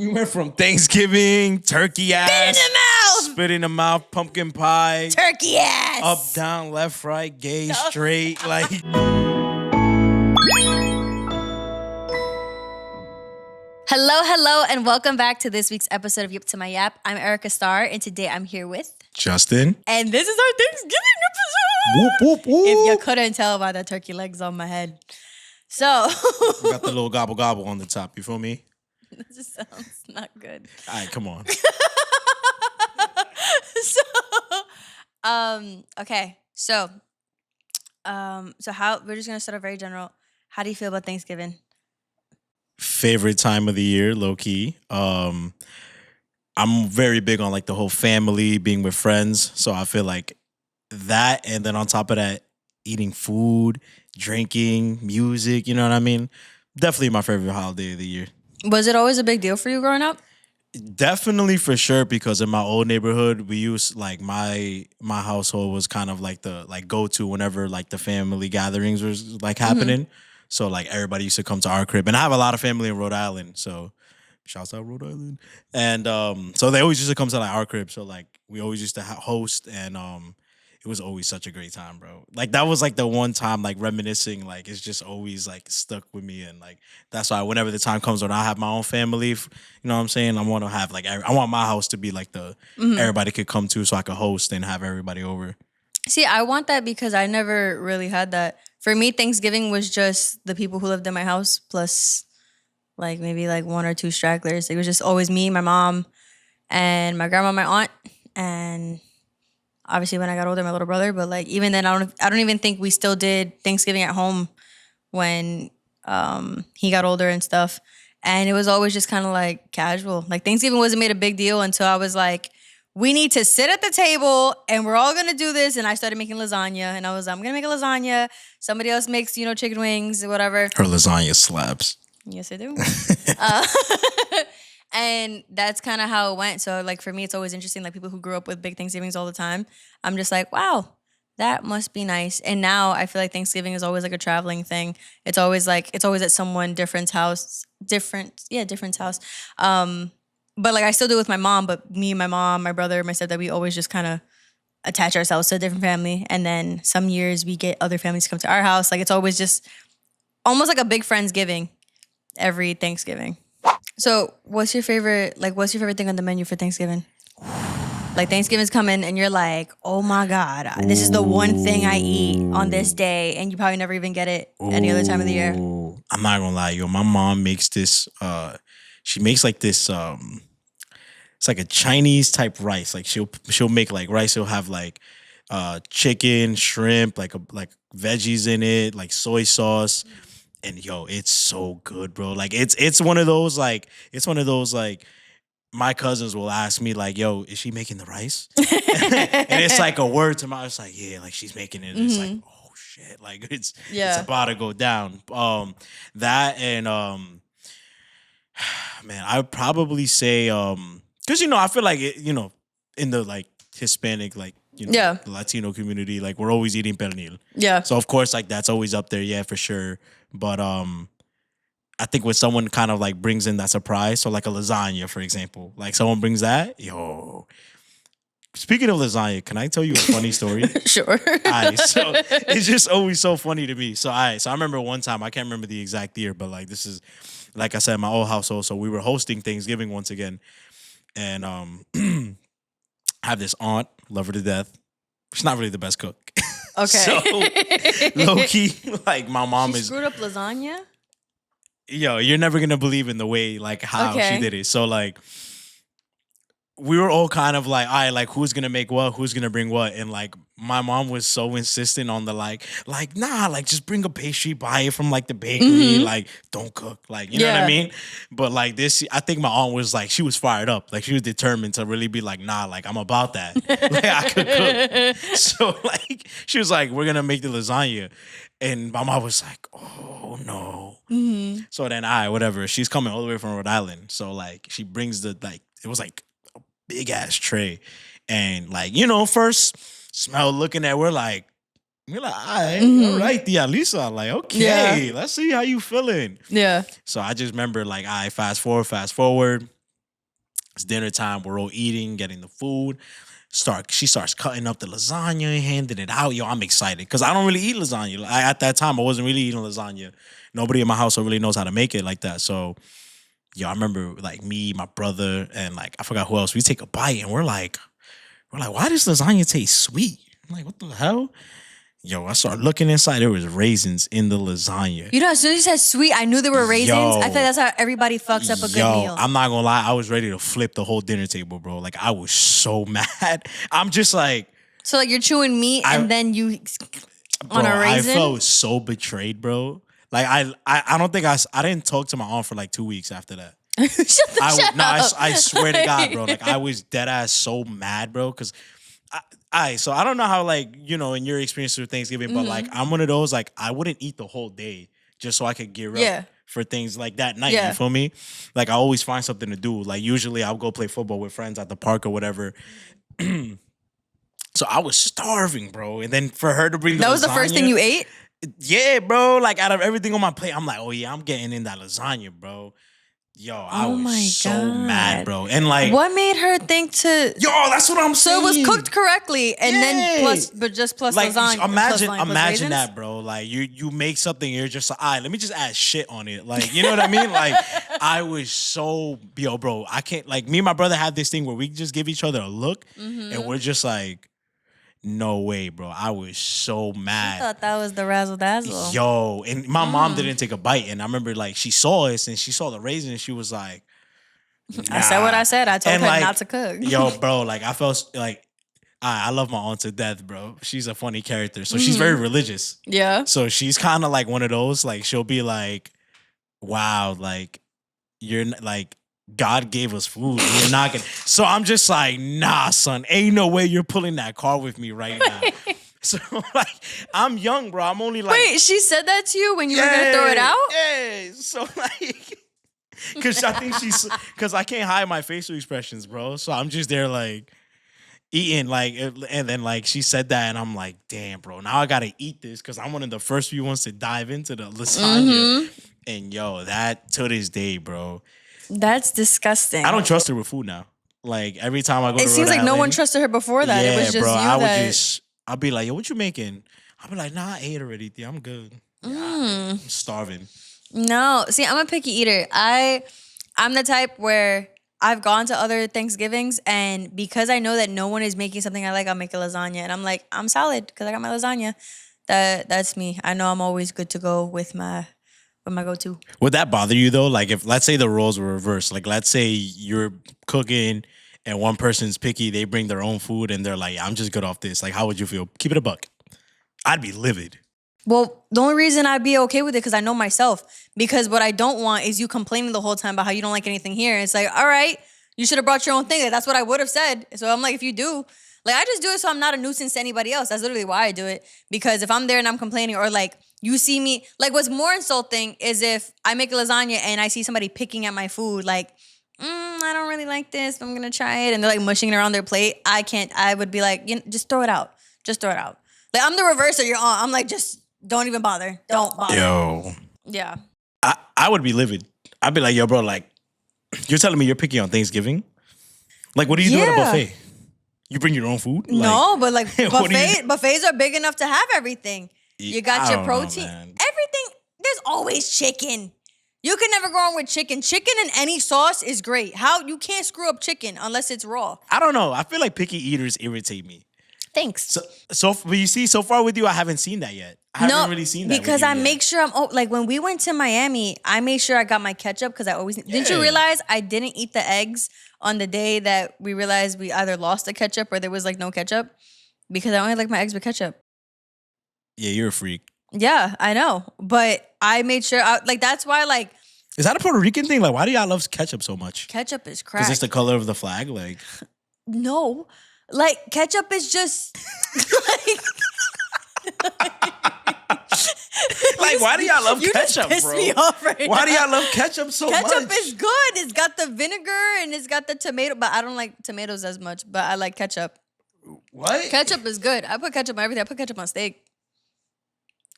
We went from Thanksgiving, turkey ass, spit in the mouth, pumpkin pie, turkey ass, up, down, left, right, gay, straight, like. Hello, and welcome back to this week's episode of Yip To My Yap. I'm Erica Star, and today I'm here with Justin. And this is our Thanksgiving episode. Whoop, whoop, whoop. If you couldn't tell by the turkey legs on my head. So. We got the little gobble gobble on the top, you feel me? This just sounds not good. All right, come on. Okay. So how, we're just going to start off very general. How do you feel about Thanksgiving? Favorite time of the year, low key. I'm very big on like the whole family being with friends. So I feel like that, and then on top of that, eating food, drinking, music, you know what I mean? Definitely my favorite holiday of the year. Was it always a big deal for you growing up? Definitely, for sure, because in my old neighborhood, we used like my household was kind of like the go-to whenever like the family gatherings was like happening. So like everybody used to come to our crib, and I have a lot of family in Rhode Island, so shouts out Rhode Island. And so they always used to come to like our crib, so like we always used to host, and it was always such a great time, bro. Like that was like the one time like reminiscing, like it's just always like stuck with me, and like that's why whenever the time comes when I have my own family, you know what I'm saying, I want to have like I want my house to be like the everybody could come to, so I could host and have everybody over. See, I want that because I never really had that. For me, Thanksgiving was just the people who lived in my house plus like maybe like one or two stragglers. It was just always me, my mom, and my grandma, my aunt, and obviously when I got older, my little brother. But like even then, I don't even think we still did Thanksgiving at home when he got older and stuff. And it was always just kind of like casual. Like Thanksgiving wasn't made a big deal until I was like, we need to sit at the table and we're all going to do this. And I started making lasagna, and I was, I'm going to make a lasagna. Somebody else makes, chicken wings or whatever. Her lasagna slaps. Yes, I do. And that's kind of how it went. So like for me, it's always interesting. Like people who grew up with big Thanksgivings all the time, I'm just like, wow, that must be nice. And now I feel like Thanksgiving is always like a traveling thing. It's always at someone different's house. Different's house. But like I still do it with my mom, but me, my mom, my brother, my stepdad, we always just kind of attach ourselves to a different family. And then some years we get other families to come to our house. Like it's always just almost like a big Friendsgiving every Thanksgiving. So what's your favorite thing on the menu for Thanksgiving? Like Thanksgiving's coming and you're like, oh my God, this is the one thing I eat on this day, and you probably never even get it any other time of the year. I'm not gonna lie, yo. My mom makes this, she makes like this, it's like a Chinese type rice. Like she'll make like rice. She'll have like chicken, shrimp, like veggies in it, like soy sauce. And yo, it's so good, bro. Like it's one of those like my cousins will ask me like, yo, is she making the rice? And it's like a word to my, it's like, yeah, like she's making it. And it's like, oh shit, like it's about to go down. That and man, I would probably say because I feel like it, in the like Hispanic, like the Latino community, like we're always eating pernil. Yeah. So of course, like that's always up there, yeah, for sure. But I think when someone kind of like brings in that surprise, so like a lasagna, for example, like someone brings that, yo. Speaking of lasagna, can I tell you a funny story? Sure. So it's just always so funny to me. So I remember one time, I can't remember the exact year, but like this is, like I said, my old household. So we were hosting Thanksgiving once again, and I have this aunt, love her to death. She's not really the best cook. Okay. So low key, like my mom she screwed up lasagna. Yo, you're never gonna believe in the way like how she did it. So like we were all kind of like, all right, like who's gonna make what, who's gonna bring what, and like my mom was so insistent on the like nah, like just bring a pastry, buy it from like the bakery, like don't cook, like you know what I mean. But like this, I think my aunt was like, she was fired up, like she was determined to really be like, nah, like I'm about that, like I could cook. So like she was like, we're gonna make the lasagna, and my mom was like, oh no. So then whatever, she's coming all the way from Rhode Island, so like she brings the like it was like big ass tray, and like first smell looking at, we're like all right, tia Lisa, like okay, let's see how you feeling. Yeah. So I just remember like fast forward, It's dinner time. We're all eating, getting the food. She starts cutting up the lasagna, handing it out. Yo, I'm excited because I don't really eat lasagna. At that time, I wasn't really eating lasagna. Nobody in my house really knows how to make it like that. So, yo, I remember like me, my brother, and like I forgot who else. We take a bite and we're like, why does lasagna taste sweet? I'm like, what the hell? Yo, I started looking inside. There was raisins in the lasagna. You know, as soon as you said sweet, I knew there were raisins. I feel like that's how everybody fucks up a good meal. I'm not gonna lie. I was ready to flip the whole dinner table, bro. Like I was so mad. I'm just like. So like you're chewing meat and then you on a raisin. I felt so betrayed, bro. Like I don't think I didn't talk to my aunt for like 2 weeks after that. Shut up. I swear to God, bro. Like I was dead ass so mad, bro, because. So I don't know how, like, you know, in your experience with Thanksgiving, but like I'm one of those, like, I wouldn't eat the whole day just so I could gear up for things like that night. You feel me? Like I always find something to do. Like usually I'll go play football with friends at the park or whatever. So I was starving, bro. And then for her to bring that was the first thing you ate? Yeah, bro. Like out of everything on my plate, I'm like, oh yeah, I'm getting in that lasagna, bro. Yo, I was so mad, bro. And like, what made her think to? Yo, that's what I'm saying. So it was cooked correctly, and then plus like, lasagna. Imagine that, bro. Like you make something, you're just like, all right, let me just add shit on it. Like, you know what I mean? Like, I was so bro. I can't. Like, me and my brother had this thing where we just give each other a look, and we're just like. No way, bro. I was so mad. I thought that was the razzle dazzle. Yo, and my mom didn't take a bite. And I remember, like, she saw us and she saw the raisin and she was like, nah. I said what I said. I told her like, not to cook. Yo, bro, like, I felt like, I love my aunt to death, bro. She's a funny character. So she's very religious. Yeah. So she's kind of like one of those, like, she'll be like, wow, like, you're like, God gave us food. You're not gonna. So I'm just like, nah, son. Ain't no way you're pulling that car with me right now. So like, I'm young, bro. I'm only like. Wait, she said that to you when you were gonna throw it out? Yeah. So like, because I can't hide my facial expressions, bro. So I'm just there like eating, like, and then like she said that, and I'm like, damn, bro. Now I gotta eat this because I'm one of the first few ones to dive into the lasagna. And yo, that to this day, bro. That's disgusting. I don't trust her with food now. Like every time I go to it seems like no one trusted her before that. Yeah, it was just bro, you I'll be like, yo, what you making? I'll be like, nah, I ate already. I'm good. I'm starving. No. See, I'm a picky eater. I'm the type where I've gone to other Thanksgivings and because I know that no one is making something I like, I'll make a lasagna. And I'm like, I'm solid because I got my lasagna. That's me. I know I'm always good to go with my go-to. Would that bother you though? Like if let's say the roles were reversed, like let's say you're cooking and one person's picky, they bring their own food and they're like, I'm just good off this. Like how would you feel? Keep it a buck. I'd be livid. Well, the only reason I'd be okay with it because I know myself. Because what I don't want is you complaining the whole time about how you don't like anything here. It's like, all right, you should have brought your own thing. Like, that's what I would have said. So I'm like, if you do, like I just do it so I'm not a nuisance to anybody else. That's literally why I do it. Because if I'm there and I'm complaining or like you see me, like what's more insulting is if I make a lasagna and I see somebody picking at my food like, I don't really like this, but I'm going to try it. And they're like mushing it around their plate. I would be like, just throw it out. Just throw it out. Like I'm the reverse of your aunt. I'm like, just don't even bother. Don't bother. Yo. Yeah. I would be livid. I'd be like, yo, bro, like, you're telling me you're picky on Thanksgiving? Like, what do you do at a buffet? You bring your own food? Like, no, but like buffets are big enough to have everything. You got your protein. Everything. There's always chicken. You can never go wrong with chicken. Chicken in any sauce is great. You can't screw up chicken unless it's raw. I don't know. I feel like picky eaters irritate me. Thanks. But you see, so far with you, I haven't seen that yet. I haven't really seen that because I make sure like when we went to Miami, I made sure I got my ketchup because I always didn't you realize I didn't eat the eggs on the day that we realized we either lost the ketchup or there was like no ketchup because I only like my eggs with ketchup. Yeah, you're a freak. Yeah, I know, but I made sure like that's why like. Is that a Puerto Rican thing? Like, why do y'all love ketchup so much? Ketchup is crack. Because it's the color of the flag, like. No. Like, ketchup is just, like, why do y'all love ketchup, just bro? Me off right why now. do y'all love ketchup so much? Ketchup is good. It's got the vinegar and it's got the tomato, but I don't like tomatoes as much, but I like ketchup. What? Ketchup is good. I put ketchup on everything. I put ketchup on steak.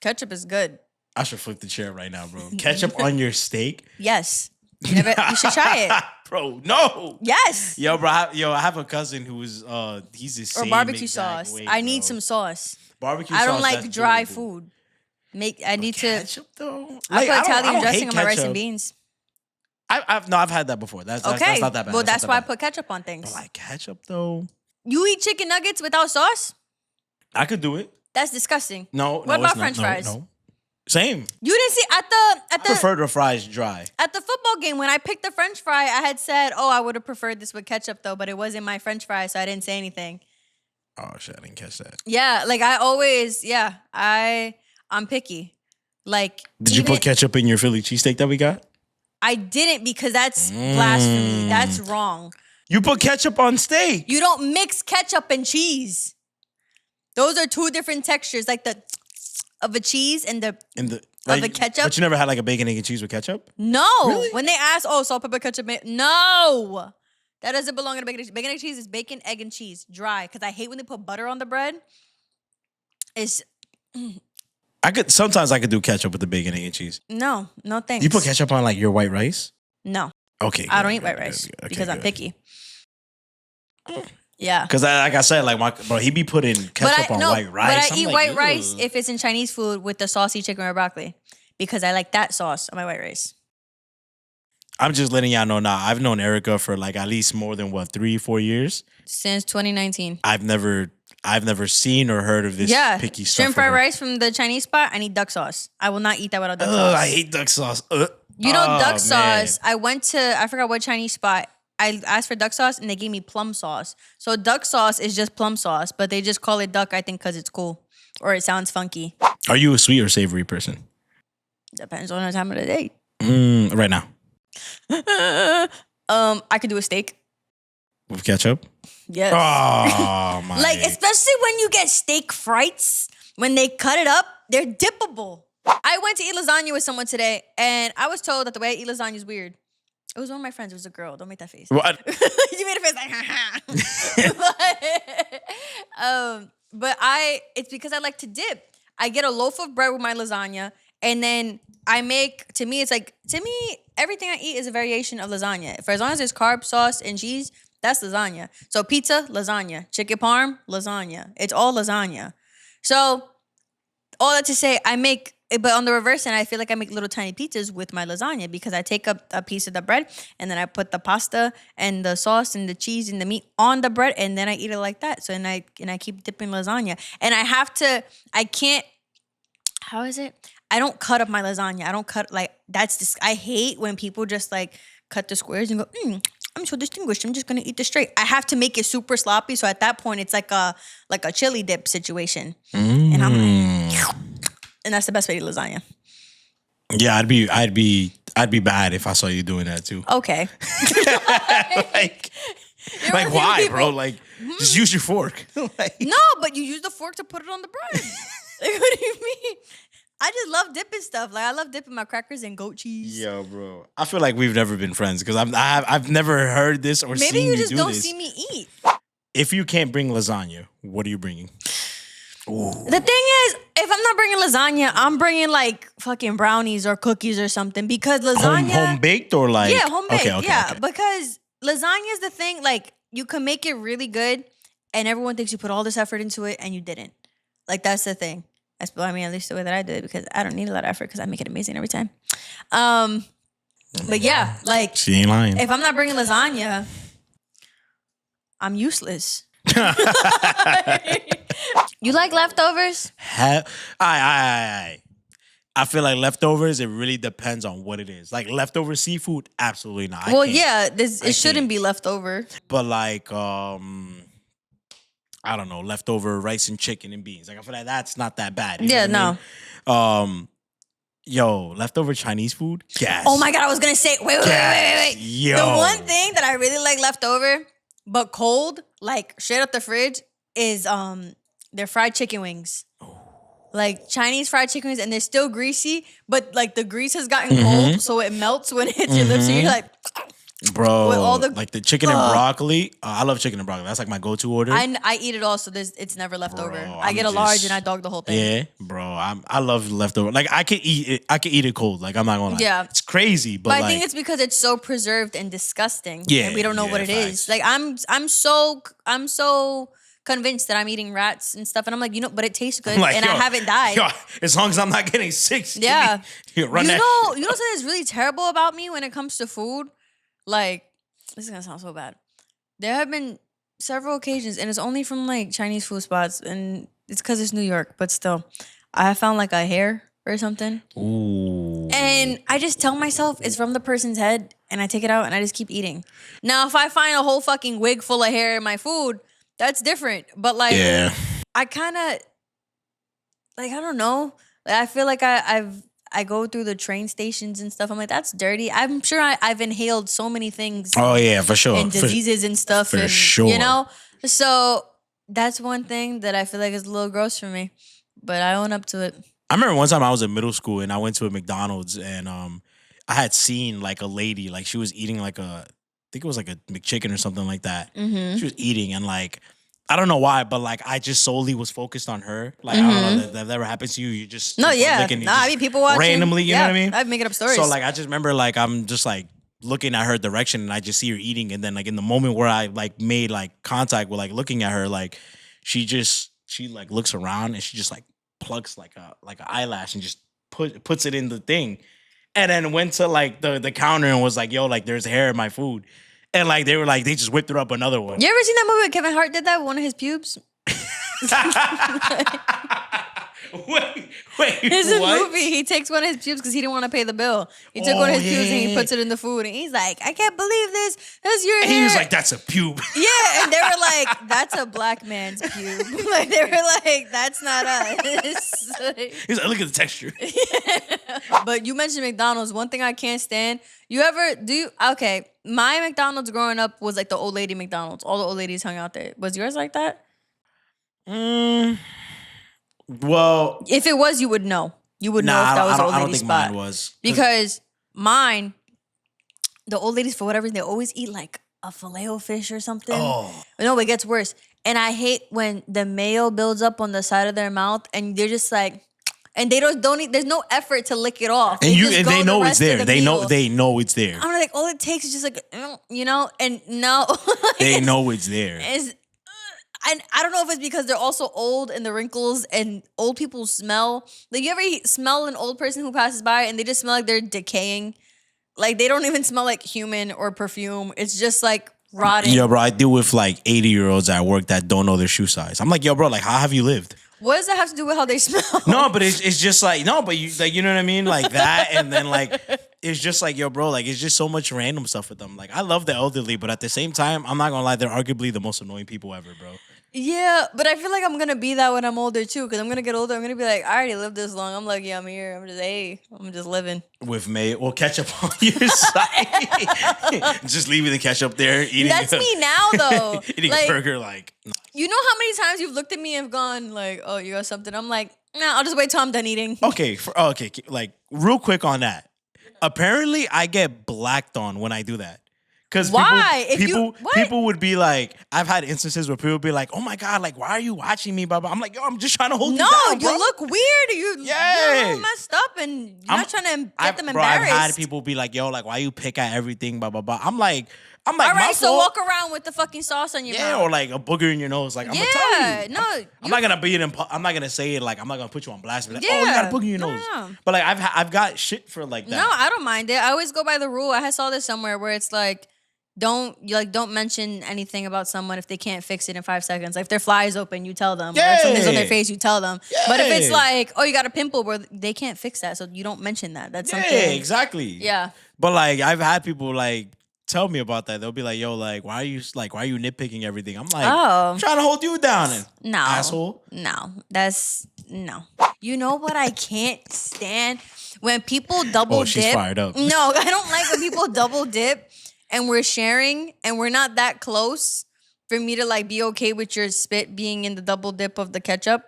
Ketchup is good. I should flip the chair right now, bro. Ketchup on your steak? Yes. You should try it. Bro, no. Yes. Yo, bro, I have a cousin who's he's the same Or barbecue exact sauce. way, I need bro. some sauce. Barbecue I sauce. don't like that's dry doable. food. I need to. Ketchup though. I put Italian don't dressing hate on my rice ketchup. and beans. I've had that before. That's Okay. not that bad. Well, that's not why I that bad. put ketchup on things. But like ketchup though, You eat chicken nuggets without sauce? I could do it. That's disgusting. No, What about French fries? No. Same. You didn't see I prefer the fries dry. at the football game when I picked the French fry. I had said, "Oh, I would have preferred this with ketchup though," but it wasn't my French fry, so I didn't say anything. Oh shit, I didn't catch that. Yeah, like I always, I'm picky. Like, Did you put ketchup in your Philly cheesesteak that we got? I didn't because that's blasphemy. That's wrong. You put ketchup on steak. You don't mix ketchup and cheese. Those are two different textures, like the of a cheese and the ketchup. But you never had like a bacon, egg, and cheese with ketchup? No. Really? When they ask, oh, salt, pepper, ketchup, no. That doesn't belong in a bacon, egg. Bacon, egg, cheese is bacon, egg, and cheese, dry. Because I hate when they put butter on the bread. Sometimes I could do ketchup with the bacon, egg, and cheese. No thanks. You put ketchup on like your white rice? No. Okay. I don't eat white rice because I'm picky. Yeah. Because like I said, like he be putting ketchup on white rice. But I eat white rice if it's in Chinese food with the saucy chicken or broccoli because I like that sauce on my white rice. I'm just letting y'all know now. I've known Erica for like at least more than 3-4 years. Since 2019. I've never seen or heard of this picky stuff. Shrimp fried rice from the Chinese spot. I need duck sauce. I will not eat that without duck sauce. I hate duck sauce. You know duck sauce. I forgot what Chinese spot. I asked for duck sauce and they gave me plum sauce. So duck sauce is just plum sauce, but they just call it duck, I think, because it's cool or it sounds funky. Are you a sweet or savory person? Depends on the time of the day. Right now. I could do a steak. With ketchup? Yes. Oh, my. Like, especially when you get steak frites, when they cut it up, they're dippable. I went to eat lasagna with someone today, and I was told that the way I eat lasagna is weird. It was one of my friends. It was a girl. Don't make that face. What? You made a face like, ha ha. But it's because I like to dip. I get a loaf of bread with my lasagna, and then everything I eat is a variation of lasagna. For as long as there's carb, sauce, and cheese, that's lasagna. So pizza, lasagna. Chicken parm, lasagna. It's all lasagna. So all that to say, but on the reverse end, I feel like I make little tiny pizzas with my lasagna because I take up a piece of the bread and then I put the pasta and the sauce and the cheese and the meat on the bread and then I eat it like that. So and I keep dipping lasagna. And how is it? I don't cut up my lasagna. I don't cut I hate when people just like cut the squares and go, I'm so distinguished. I'm just gonna eat this straight. I have to make it super sloppy. So at that point, it's like a chili dip situation. And I'm like, and that's the best way to eat lasagna. Yeah, I'd be bad if I saw you doing that too. Okay. like why, people, bro? Like, just use your fork. No, but you use the fork to put it on the bread. Like, what do you mean? I just love dipping stuff. Like I love dipping my crackers in goat cheese. Yo, bro. I feel like we've never been friends because I've never heard this or seen you do this. Maybe you just don't see me eat. If you can't bring lasagna, what are you bringing? Ooh. The thing is, if I'm not bringing lasagna, I'm bringing like fucking brownies or cookies or something because lasagna home baked or like home baked. Okay. Because lasagna is the thing. Like you can make it really good, and everyone thinks you put all this effort into it, and you didn't. Like that's the thing. At least the way that I do it because I don't need a lot of effort because I make it amazing every time. But yeah, like she ain't lying. If I'm not bringing lasagna, I'm useless. You like leftovers? I feel like leftovers, it really depends on what it is. Like leftover seafood, absolutely not. Well, yeah, it shouldn't be leftover. But like, I don't know, leftover rice and chicken and beans. Like I feel like that's not that bad. Yeah, no. Yo, leftover Chinese food? Yes. Oh my God, I was gonna say, wait. Yo. The one thing that I really like leftover, but cold, like straight up the fridge, is their fried chicken wings. Like Chinese fried chicken wings, and they're still greasy, but like the grease has gotten cold, so it melts when it hits your lips, and you're like, Bro, with all the like the chicken and broccoli. I love chicken and broccoli. That's like my go-to order. I eat it all, so it's never left over. I get a I'm large just- and I dog the whole thing. Yeah, bro. I love leftover. Like I could eat it. I could eat it cold. Like I'm not gonna lie. Yeah. It's crazy, but But I like, think it's because it's so preserved and disgusting. Yeah, And we don't know yeah, what it facts. is. Like I'm so convinced that I'm eating rats and stuff, and I'm like, but it tastes good, like, and I haven't died. Yo, as long as I'm not getting sick. Yeah. Run that. You know something that's really terrible about me when it comes to food? Like, this is gonna sound so bad. There have been several occasions, and it's only from like Chinese food spots, and it's because it's New York, but still, I have found like a hair or something. Ooh. And I just tell myself it's from the person's head, and I take it out and I just keep eating. Now, if I find a whole fucking wig full of hair in my food, that's different. But like, Yeah. I kind of like, I don't know. Like, I feel like I go through the train stations and stuff. I'm like, that's dirty. I'm sure I've inhaled so many things. Oh yeah, for sure. And diseases and stuff. For and, sure. You know? So that's one thing that I feel like is a little gross for me. But I own up to it. I remember one time I was in middle school and I went to a McDonald's and I had seen like a lady, like she was eating like I think it was like a McChicken or something like that. Mm-hmm. She was eating and like, I don't know why, but like I just solely was focused on her. Like I don't know that ever happens to you. You just No, yeah. looking, I mean, people watching. randomly, you know what I mean? I'd make it up stories. So like I just remember like I'm just like looking at her direction and I just see her eating and then like in the moment where I like made like contact with like looking at her, like she like looks around and she just like plucks like an eyelash and just puts it in the thing. And then went to like the counter and was like, yo, like there's hair in my food. And like they were like, they just whipped her up another one. You ever seen that movie where Kevin Hart did that with one of his pubes? wait, It's a what? movie. He takes one of his pubes because he didn't want to pay the bill. He took one of his pubes and he puts it in the food. And he's like, I can't believe this. That's your And hair. he was like, that's a pube. Yeah, and they were like, that's a black man's pube. Like they were like, that's not us. He's like, look at the texture. But you mentioned McDonald's. One thing I can't stand. Okay, my McDonald's growing up was like the old lady McDonald's. All the old ladies hung out there. Was yours like that? Well, If it was, you would know. You would know if that was an old lady I don't think spot. mine was. Because mine, the old ladies, for whatever reason, they always eat like a Filet-O-Fish or something. Oh. No, it gets worse. And I hate when the mayo builds up on the side of their mouth and they're just like, and they don't eat, there's no effort to lick it off. And they know it's there. They know it's there. I'm like, all it takes is just like, and no. They know it's there. And I don't know if it's because they're also old and the wrinkles and old people smell. Like, you ever smell an old person who passes by and they just smell like they're decaying? Like, they don't even smell like human or perfume. It's just like rotting. Yo, bro, I deal with like 80-year-olds at work that don't know their shoe size. I'm like, yo, bro, like, how have you lived? What does that have to do with how they smell? No, but it's just like, no, but you like, you know what I mean? Like that. And then like, it's just like, yo, bro, like, it's just so much random stuff with them. Like, I love the elderly, but at the same time, I'm not gonna lie, they're arguably the most annoying people ever, bro. Yeah, but I feel like I'm gonna be that when I'm older too, because I'm gonna get older. I'm gonna be like, I already lived this long. I'm like, yeah, I'm here. I'm just living. With mayo or ketchup on your side. Just leaving the ketchup there, eating. That's me now, though. Eating like, a burger, like. Nah. You know how many times you've looked at me and gone like, oh, you got something? I'm like, nah, I'll just wait till I'm done eating. Okay, like real quick on that. Apparently, I get blacked on when I do that. Because why? People would be like, I've had instances where people would be like, oh my God, like, why are you watching me? Blah, blah. I'm like, yo, I'm just trying to hold you down, bro. No, you look weird. You're all messed up and you're not trying to get them embarrassed. I've had people be like, yo, like, why you pick at everything, blah, blah, blah. I'm like, all right, so walk around with the fucking sauce on your mouth. Yeah, or like a booger in your nose. Like, I'm gonna tell you. I'm not gonna be it. I'm not gonna say it. Like, I'm not gonna put you on blast. Like, oh, you got a booger in your nose. No. But like, I've got shit for like that. No, I don't mind it. I always go by the rule. I saw this somewhere where it's like, don't mention anything about someone if they can't fix it in 5 seconds. Like, if their fly is open, you tell them. Yeah. Or if something's on their face, you tell them. Yeah. But if it's like, oh, you got a pipple, where they can't fix that, so you don't mention that. That's something. Yeah, exactly. Yeah. But like, I've had people like tell me about that. They'll be like, yo, like, why are you nitpicking everything? I'm like, I'm trying to hold you down. No. Asshole. No. No. You know what I can't stand? When people double dip. She's fired up. No, I don't like when people double dip and we're sharing and we're not that close for me to like be okay with your spit being in the double dip of the ketchup.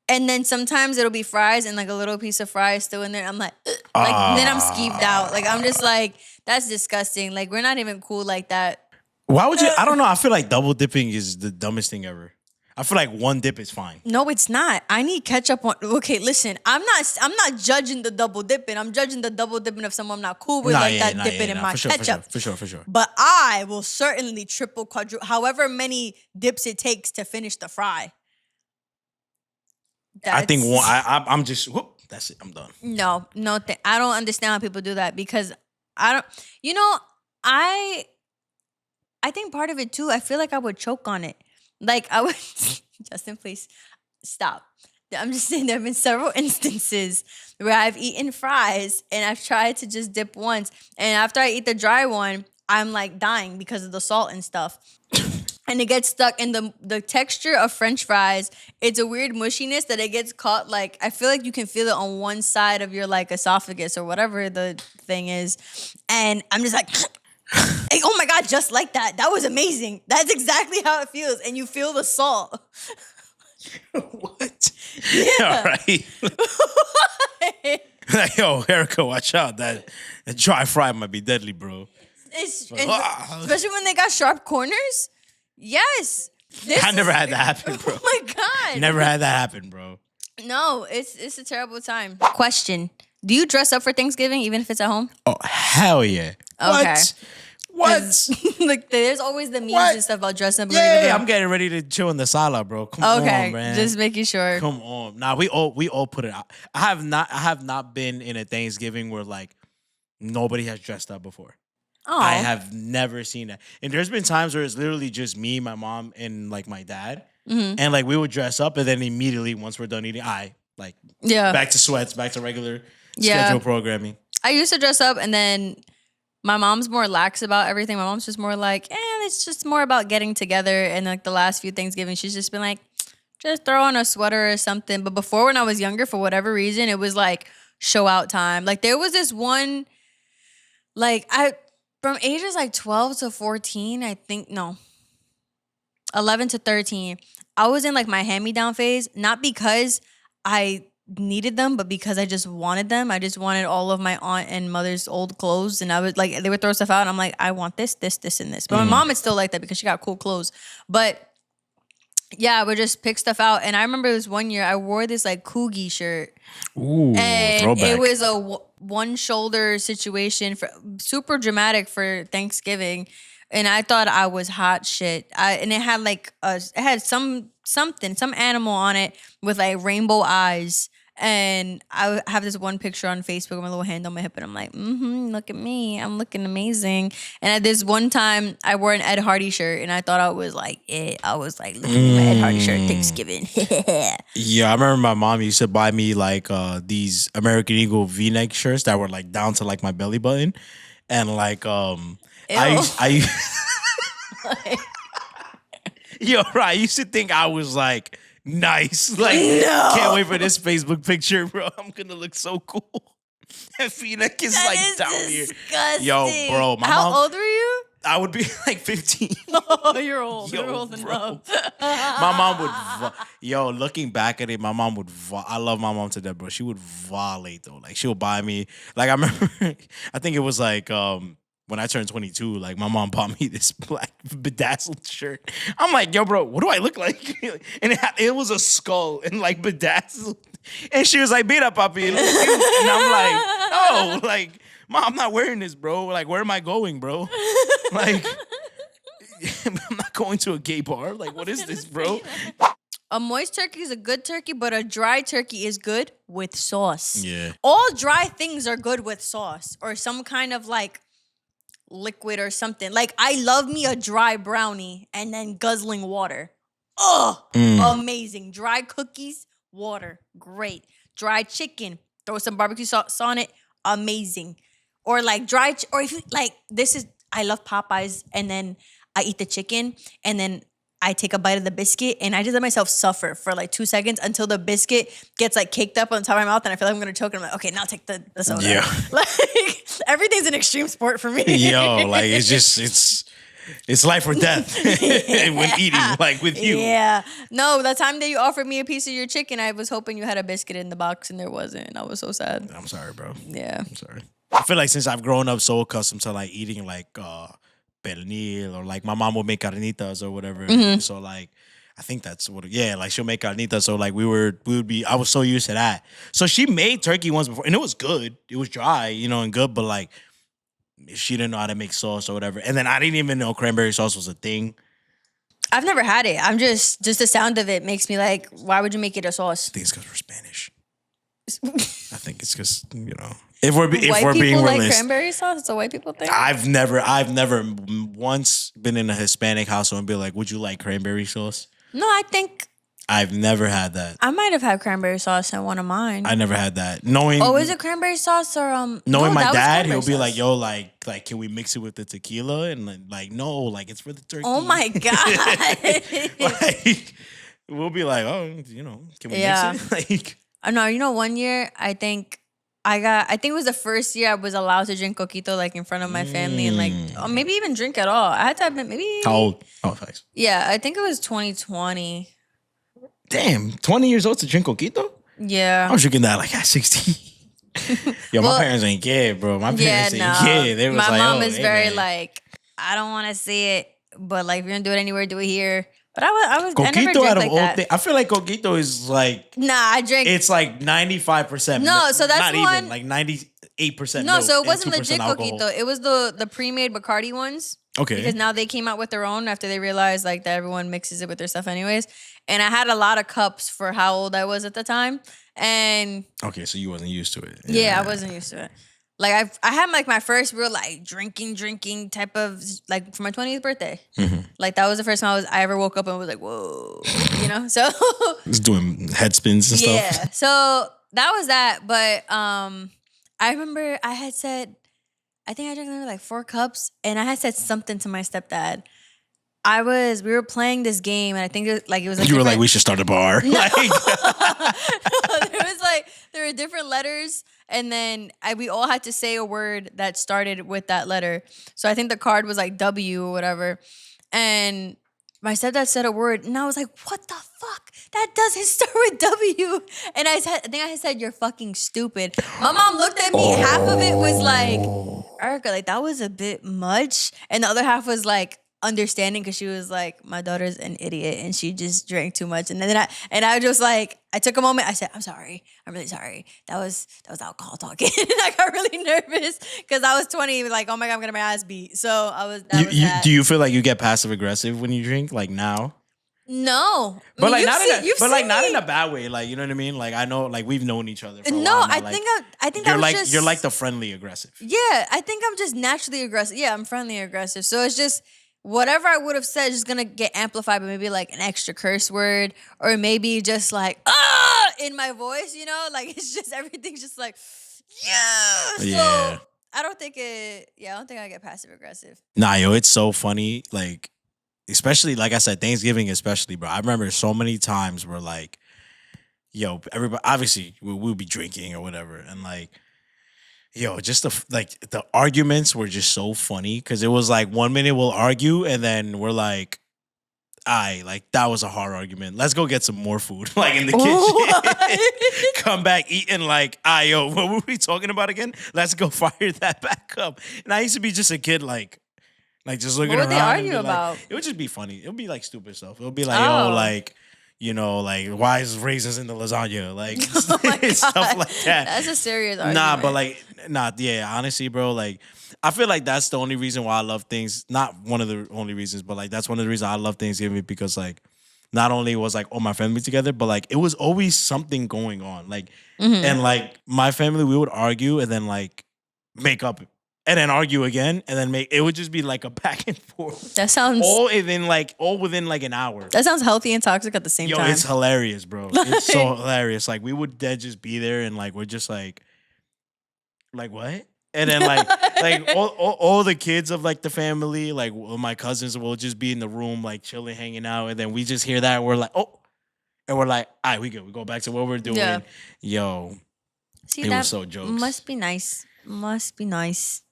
And then sometimes it'll be fries and like a little piece of fries still in there. I'm like then I'm skeeved out. Like, I'm just like, That's disgusting. Like, we're not even cool like that. Why would you? I don't know. I feel like double dipping is the dumbest thing ever. I feel like one dip is fine. No, it's not. I need ketchup on. Okay, listen. I'm not judging the double dipping. I'm judging the double dipping of someone I'm not cool with, dipping in my ketchup. For sure. But I will certainly triple, quadruple, however many dips it takes to finish the fry. I think one. I'm just. Whoop, that's it. I'm done. No. I don't understand how people do that because I don't. You know, I think part of it too. I feel like I would choke on it. Like I would. Justin, please stop. I'm just saying there have been several instances where I've eaten fries and I've tried to just dip once, and after I eat the dry one, I'm like dying because of the salt and stuff. And it gets stuck in the texture of French fries. It's a weird mushiness that it gets caught. Like, I feel like you can feel it on one side of your like esophagus or whatever the thing is. And I'm just like, hey, oh my God, just like that. That was amazing. That's exactly how it feels. And you feel the salt. What? Yeah. All right. Like, yo, Erica, watch out. That dry fry might be deadly, bro. Especially when they got sharp corners. Yes. I never had that happen, bro. Oh my God. Never had that happen, bro. No, it's a terrible time. Question. Do you dress up for Thanksgiving even if it's at home? Oh, hell yeah. Okay. What? Like, there's always the memes and stuff about dressing up. Yeah, I'm getting ready to chill in the sala, bro. Come on, man. Just making sure. Come on. Nah, we all put it out. I have not been in a Thanksgiving where like nobody has dressed up before. Oh. I have never seen that. And there's been times where it's literally just me, my mom, and like my dad. Mm-hmm. And like we would dress up, and then immediately once we're done eating, back to sweats, back to regular schedule programming. I used to dress up, and then my mom's more lax about everything. My mom's just more like, it's just more about getting together. And like the last few Thanksgiving, she's just been like, just throw on a sweater or something. But before, when I was younger, for whatever reason, it was like show out time. Like there was this one, like from ages like 12 to 14, 11 to 13, I was in like my hand-me-down phase, not because I needed them, but because I just wanted them. I just wanted all of my aunt and mother's old clothes, and I was like, they would throw stuff out, and I'm like, I want this, and this. But my mom is still like that because she got cool clothes. But yeah, I would just pick stuff out. And I remember this one year I wore this like Coogie shirt. Ooh, and throwback. It was a one shoulder situation, super dramatic for Thanksgiving. And I thought I was hot shit. And it had like some animal on it with like rainbow eyes. And I have this one picture on Facebook with my little hand on my hip, and I'm like, look at me, I'm looking amazing. And at this one time, I wore an Ed Hardy shirt, and I thought I was like it. I was like, look at my Ed Hardy shirt at Thanksgiving. Yeah, I remember my mom used to buy me like these American Eagle V-neck shirts that were like down to like my belly button, and like I yo, right, I used to think I was like nice. Like, can't wait for this Facebook picture, bro. I'm gonna look so cool. That V-neck is like down disgusting. here. Yo, bro. How old were you? I would be like 15. Oh, you're old. Yo, you're old enough. My mom would, looking back at it, my mom would, I love my mom to death, bro. She would violate though. Like, she'll buy me, like, I remember, I think it was like, when I turned 22, like my mom bought me this black bedazzled shirt. I'm like, yo, bro, what do I look like? And it was a skull and like bedazzled. And she was like, "Mira, papi." And I'm like, no, like, Mom, I'm not wearing this, bro. Like, where am I going, bro? Like, I'm not going to a gay bar. Like, what is this, bro? A moist turkey is a good turkey, but a dry turkey is good with sauce. Yeah. All dry things are good with sauce or some kind of like liquid or something. Like, I love me a dry brownie and then guzzling water. Amazing. Dry cookies, water, great. Dry chicken, throw some barbecue sauce on it, amazing. Or like or if you, like, I love Popeyes, and then I eat the chicken, and then I take a bite of the biscuit, and I just let myself suffer for like 2 seconds until the biscuit gets like caked up on top of my mouth, and I feel like I'm gonna choke. And I'm like, okay, now take the soda. Yeah. Like, everything's an extreme sport for me. Yo, like, it's life or death when eating, like with you. Yeah. No, the time that you offered me a piece of your chicken, I was hoping you had a biscuit in the box, and there wasn't. I was so sad. I'm sorry, bro. Yeah. I'm sorry. I feel like since I've grown up so accustomed to like eating like pernil or like my mom would make carnitas or whatever. Mm-hmm. So like I think that's what yeah, like she'll make carnitas. So like we would be I was so used to that. So she made turkey once before and it was good. It was dry, you know, and good, but like she didn't know how to make sauce or whatever. And then I didn't even know cranberry sauce was a thing. I've never had it. I'm just the sound of it makes me like, why would you make it a sauce? I think it's because we're Spanish. I think it's because, you know, if we're being people like realistic, cranberry sauce. It's a white people thing. I've never once been in a Hispanic household and be like, "Would you like cranberry sauce?" No, I think I've never had that. I might have had cranberry sauce in one of mine. I never had that. Knowing is it cranberry sauce or knowing no, my dad, he'll be sauce. like, "Yo, like, can we mix it with the tequila?" And like, no, like it's for the turkey. Oh my god! Like, we'll be like, "Oh, you know, can we mix it?" Like, no, you know, one year I think it was the first year I was allowed to drink coquito like in front of my family and like maybe even drink at all. I had to have been maybe how old? Oh, thanks. Yeah, I think it was 2020. Damn, 20 years old to drink coquito? Yeah. I was drinking that like at 16. Yo, my parents ain't care, bro. My parents ain't care. They was my like, mom is very man. like, I don't want to see it, but like if you're gonna do it anywhere, do it here. But I never Coquito drank out of like all that. things, I feel like coquito is like I drink. it's like 95%. No, so that's not one, even like 98%. No, milk so it and wasn't 2% legit alcohol. coquito. It was the pre-made Bacardi ones. Okay. Because now they came out with their own after they realized like that everyone mixes it with their stuff anyways. And I had a lot of cups for how old I was at the time. And okay, so you wasn't used to it. Yeah, I wasn't used to it. Like I had like my first real like drinking type of like for my 20th birthday. Mm-hmm. Like that was the first time I ever woke up and was like, whoa, you know. So just doing head spins and stuff. Yeah. So that was that. But I remember I had said, I think I drank like 4 cups, and I had said something to my stepdad. We were playing this game, and I think it was like you were like, we should start a bar. No. Like, there were different letters, and then we all had to say a word that started with that letter. So I think the card was like W or whatever, and my stepdad said a word, and I was like, "What the fuck? That doesn't start with W." And I think I said, "You're fucking stupid." My mom looked at me. Half of it was like, "Erica, like that was a bit much," and the other half was like understanding because she was like, my daughter's an idiot and she just drank too much. And then I just like, I took a moment. I said, I'm sorry. I'm really sorry. That was alcohol talking. And I got really nervous because I was 20, like, oh my God, I'm going to my ass beat. So I was, do you feel like you get passive aggressive when you drink like now? No. But like not in a bad way. Like, you know what I mean? Like I know, like we've known each other for a while now. I think you're like the friendly aggressive. Yeah. I think I'm just naturally aggressive. Yeah, I'm friendly aggressive. So it's just, whatever I would have said is gonna get amplified, but maybe like an extra curse word, or maybe just like in my voice, you know, like it's just everything's just like So I don't think I get passive aggressive. Nah, yo, it's so funny. Like, especially like I said, Thanksgiving, especially, bro. I remember so many times where like, yo, everybody obviously we'll be drinking or whatever, and like. Yo, just the arguments were just so funny because it was like 1 minute we'll argue and then we're like, like that was a hard argument. Let's go get some more food, like in the kitchen. Come back eating like, yo, what were we talking about again? Let's go fire that back up. And I used to be just a kid, like just looking around. What would they argue about? Like, it would just be funny. It would be like stupid stuff. It would be like, yo, like. You know, like why is raisins in the lasagna? Like stuff like that. That's a serious argument. Nah, but honestly, bro, like I feel like that's the only reason why I love things. Not one of the only reasons, but like that's one of the reasons I love Thanksgiving because like not only was like all my family together, but like it was always something going on. Like and like my family, we would argue and then like make up and then argue again, and then it would just be like a back and forth. That sounds all within like an hour. That sounds healthy and toxic at the same time. Yo, it's hilarious, bro. It's so hilarious. Like we would then just be there, and like we're just like what? And then like all the kids of like the family, like my cousins will just be in the room like chilling, hanging out, and then we just hear that and we're like, oh, and we're like, all right, we good. We go back to what we're doing. Yeah. Yo, see, it was so jokes. Must be nice. Must be nice.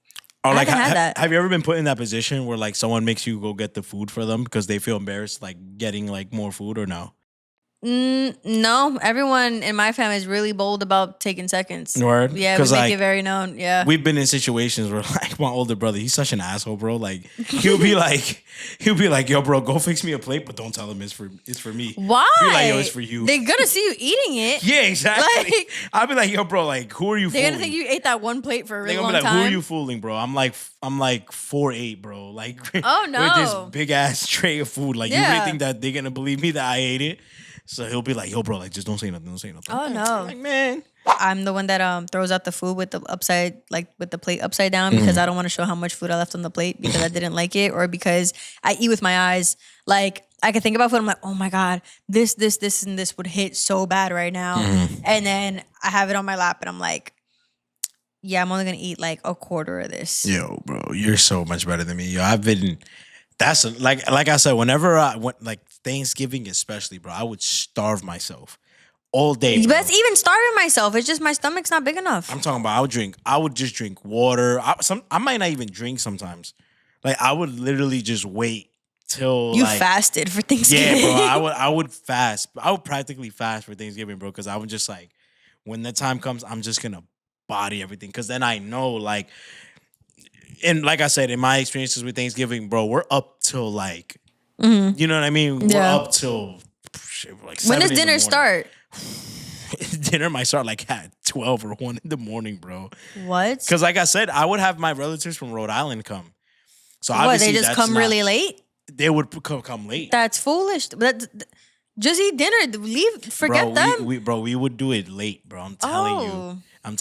Or like, have you ever been put in that position where like someone makes you go get the food for them because they feel embarrassed, like getting like more food, or no? No, everyone in my family is really bold about taking seconds. Word? Yeah, we Because make like it very known. Yeah. we've been in situations where like my older brother, he's such an asshole, bro. Like he'll be like, yo, bro, go fix me a plate, but don't tell him it's for me. Why? Be like, yo, it's for you. They're gonna see you eating it. Yeah, exactly. Like, I'll be like, yo, bro, like, who are you they're fooling? gonna think you ate that one plate for a They're really gonna long be like, time. who are you fooling, bro? I'm like 4'8", bro. Like, Oh, with this no. big ass tray of food. Like, you Yeah. really think that they're gonna believe me that I ate it? So he'll be like, yo, bro, like, just don't say nothing. Don't say nothing. Oh, no. Like, man. I'm the one that throws out the food with the plate upside down because I don't want to show how much food I left on the plate because I didn't like it or because I eat with my eyes. Like I can think about food, I'm like, oh my God, this, and this would hit so bad right now. And then I have it on my lap and I'm like, yeah, I'm only gonna eat like a quarter of this. Yo, bro, you're so much better than me. Yo, like I said, whenever I went like Thanksgiving, especially, bro, I would starve myself all day. Bro. But even starving myself, it's just my stomach's not big enough. I'm talking about I would just drink water. I might not even drink sometimes. Like I would literally just wait till You like, fasted for Thanksgiving. yeah, bro. I would fast. I would practically fast for Thanksgiving, bro, because I would just like when the time comes, I'm just gonna body everything. Cause then I know like, and like I said, in my experiences with Thanksgiving, bro, we're up till like, you know what I mean? Yeah. We're up till like 7 When does in the dinner morning. start? Dinner might start like at 12 or 1 in the morning, bro. What? Because like I said, I would have my relatives from Rhode Island come. So What, obviously they just that's come not- really late? They would come late. That's foolish. Just eat dinner. Leave. Forget bro, them. we would do it late, bro. I'm telling you. Oh.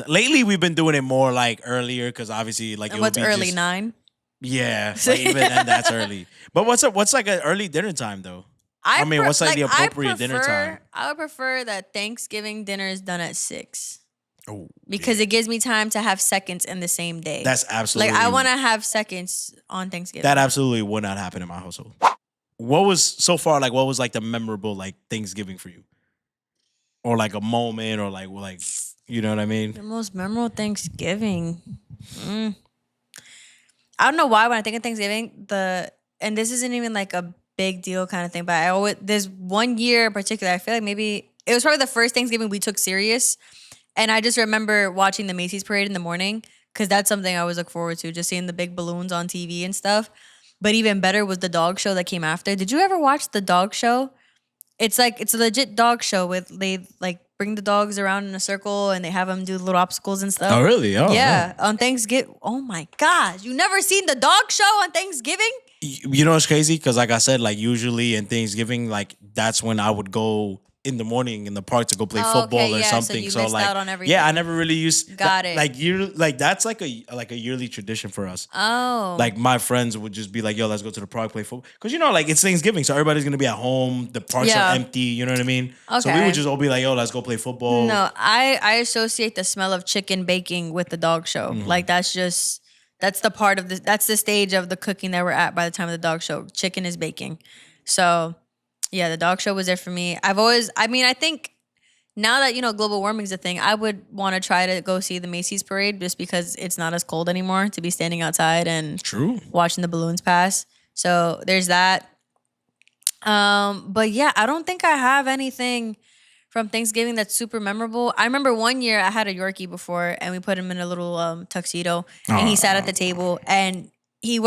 Lately we've been doing it more like earlier because obviously like And it what's would be early? just- 9? Yeah, like even then that's early. But what's like an early dinner time though? I mean, what's like the appropriate dinner time? I would prefer that Thanksgiving dinner is done at 6 Oh, because it gives me time to have seconds in the same day. that's absolutely like I want to have seconds on Thanksgiving. that absolutely would not happen in my household. What was like the memorable like Thanksgiving for you? Or like a moment or like you know what I mean? The most memorable Thanksgiving. I don't know why when I think of Thanksgiving, and this isn't even like a big deal kind of thing, but there's one year in particular, I feel like maybe it was probably the first Thanksgiving we took serious. And I just remember watching the Macy's parade in the morning because that's something I always look forward to, just seeing the big balloons on TV and stuff. But even better was the dog show that came after. Did you ever watch the dog show? It's a legit dog show with they like bring the dogs around in a circle and they have them do little obstacles and stuff. Oh really? Oh yeah, on Thanksgiving. Oh my gosh, you never seen the dog show on Thanksgiving? You know what's crazy? Because like I said, like usually in Thanksgiving, like that's when I would go in the morning in the park to go play football or yeah, something. So you missed like, out on everything. yeah, I never really used. Got it. Like you, like that's like a yearly tradition for us. Oh, Like my friends would just be like, "Yo, let's go to the park play football," because you know, like it's Thanksgiving, so everybody's gonna be at home. The parks are empty. You know what I mean? So we Okay. would just all be like, "Yo, let's go play football." no, I associate the smell of chicken baking with the dog show. Like that's the part of that's the stage of the cooking that we're at by the time of the dog show. Chicken is baking. So yeah, the dog show was there for me. I think now that, global warming is a thing, I would want to try to go see the Macy's parade just because it's not as cold anymore to be standing outside and True. watching the balloons pass. So there's that. But yeah, I don't think I have anything from Thanksgiving that's super memorable. I remember one year I had a Yorkie before and we put him in a little tuxedo and he sat at the table and he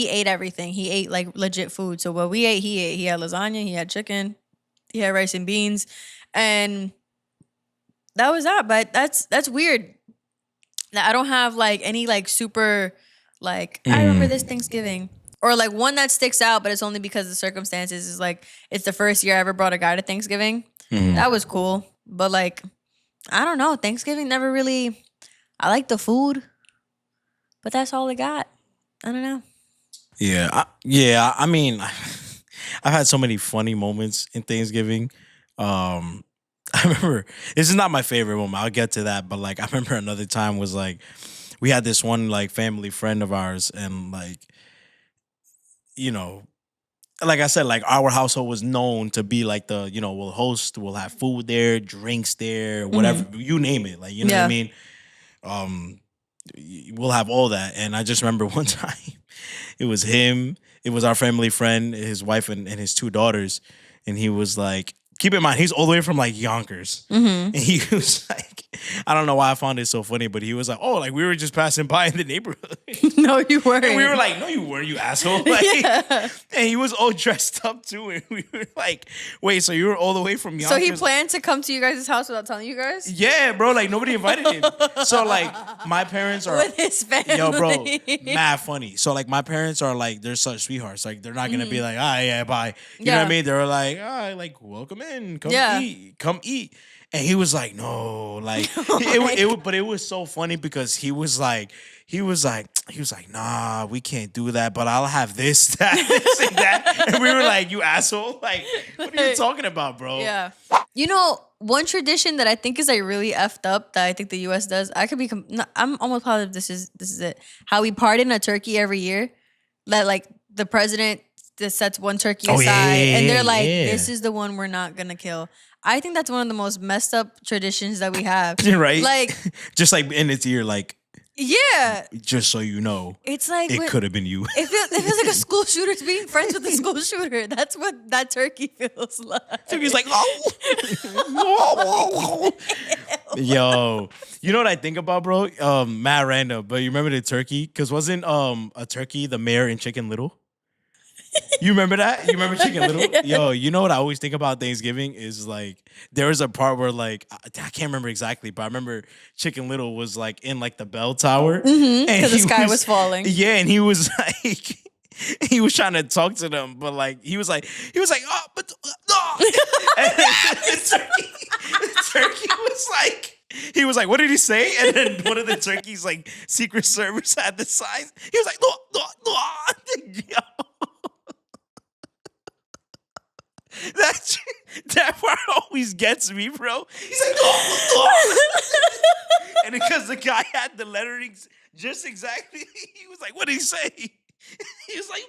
ate everything. He ate like legit food. So what we ate, he ate. He had lasagna, he had chicken, he had rice and beans. And that was that. But that's weird. That I don't have like any like super like I remember this Thanksgiving. Or like one that sticks out, but it's only because the circumstances is like it's the first year I ever brought a guy to Thanksgiving. That was cool. But like, I don't know. Thanksgiving never really I like the food. But that's all I got. I don't know. Yeah. I mean, I've had so many funny moments in Thanksgiving. I remember this is not my favorite moment. I'll get to that, but like I remember another time was like we had this one like family friend of ours, and like like I said, like our household was known to be like we'll host, we'll have food there, drinks there, whatever you name it, like what I mean. We'll have all that, and I just remember one time it was our family friend, his wife, and his 2 daughters, and he was like keep in mind, he's all the way from like Yonkers. And he was like, I don't know why I found it so funny, but he was like, oh, like we were just passing by in the neighborhood. No, you weren't. And we were like, no, you weren't, you asshole. Like, and he was all dressed up too. And we were like, wait, so you were all the way from Yonkers? So he planned to come to you guys' house without telling you guys? Yeah, bro. Like nobody invited him. So like my parents are with his family. Yo, bro, mad funny. So like my parents are like, they're such sweethearts. Like they're not gonna be like, yeah, bye. You know what I mean? They're like, like welcome in, come eat. And he was like, no, like but it was so funny because he was like, nah, we can't do that, but I'll have this, that, this, and that. And we were like, you asshole, like, what are you talking about, bro? Yeah. You know, one tradition that I think is like really effed up that I think the U.S. does. I'm almost positive this is it. How we pardon a turkey every year. That like the president just sets one turkey aside, and they're like, this is the one we're not gonna kill. I think that's one of the most messed up traditions that we have. Right? Like, just like in its ear, like, yeah. Just so you know, it's like it could have been you. It feels like a school shooter's being friends with a school shooter. That's what that turkey feels like. Turkey's like, yo, you know what I think about, bro? Mad random, but you remember the turkey? Because wasn't a turkey the mayor in Chicken Little? You remember that? You remember Chicken Little? Yo, you know what I always think about Thanksgiving is like there was a part where like I can't remember exactly, but I remember Chicken Little was like in like the bell tower because the sky was falling. Yeah, and he was like he was trying to talk to them, but like he was like oh, but and the turkey was like. He was like, what did he say? And then one of the turkeys, like, Secret Service had the signs. He was like, no. Yo. That part always gets me, bro. He's like, no. And because the guy had the lettering just exactly, he was like, what did he say? He was like,